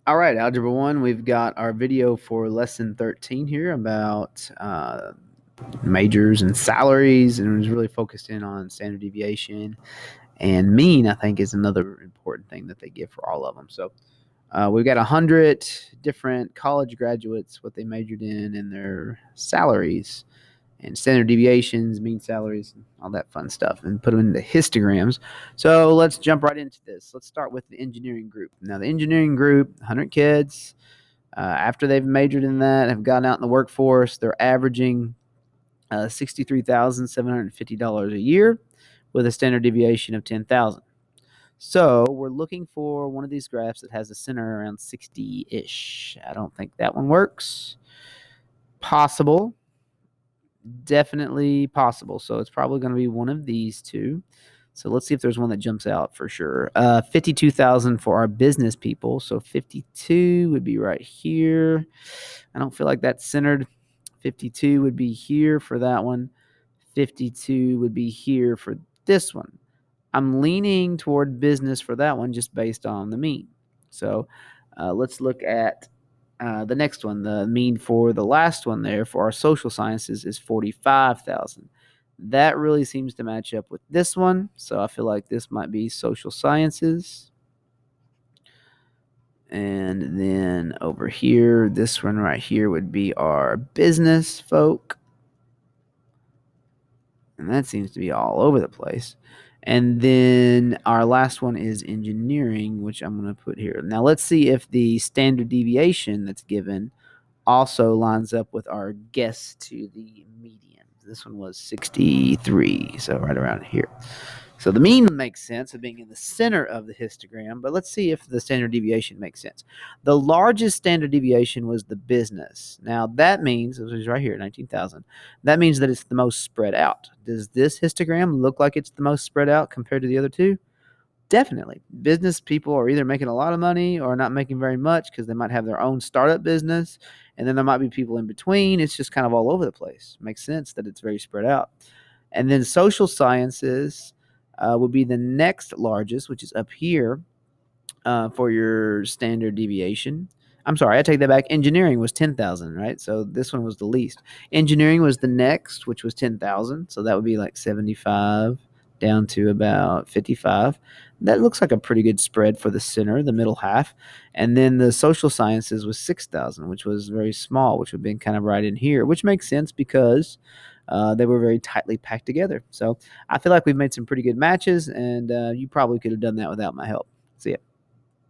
All right, Algebra 1, we've got our video for lesson 13 here about majors and salaries, and it was really focused in on standard deviation. And mean, I think, is another important thing that they give for all of them. So we've got 100 different college graduates, what they majored in, and their salaries and standard deviations, mean salaries, all that fun stuff, and put them into histograms. So let's jump right into this. Let's start with the engineering group. Now, the engineering group, 100 kids, after they've majored in that, have gone out in the workforce, they're averaging $63,750 a year with a standard deviation of 10,000. So we're looking for one of these graphs that has a center around 60-ish. I don't think that one works. Possible. Definitely possible. So it's probably going to be one of these two. So let's see if there's one that jumps out for sure. 52,000 for our business people. So 52 would be right here. I don't feel like that's centered. 52 would be here for that one. 52 would be here for this one. I'm leaning toward business for that one just based on the mean. So let's look at the next one. The mean for the last one there for our social sciences is 45,000. That really seems to match up with this one. So I feel like this might be social sciences. And then over here, this one right here would be our business folk. And that seems to be all over the place. And then our last one is engineering, which I'm going to put here. Now let's see if the standard deviation that's given also lines up with our guess to the median. This one was 63, so right around here. So the mean makes sense of being in the center of the histogram, but let's see if the standard deviation makes sense. The largest standard deviation was the business. Now that means, this is right here, 19,000. That means that it's the most spread out. Does this histogram look like it's the most spread out compared to the other two? Definitely. Business people are either making a lot of money or not making very much because they might have their own startup business. And then there might be people in between. It's just kind of all over the place. Makes sense that it's very spread out. And then social sciences would be the next largest, which is up here for your standard deviation. I'm sorry, I take that back. Engineering was 10,000, right? So this one was the least. Engineering was the next, which was 10,000. So that would be like 75 down to about 55. That looks like a pretty good spread for the center, the middle half. And then the social sciences was 6,000, which was very small, which would have been kind of right in here, which makes sense because they were very tightly packed together. So I feel like we've made some pretty good matches, and you probably could have done that without my help. See ya.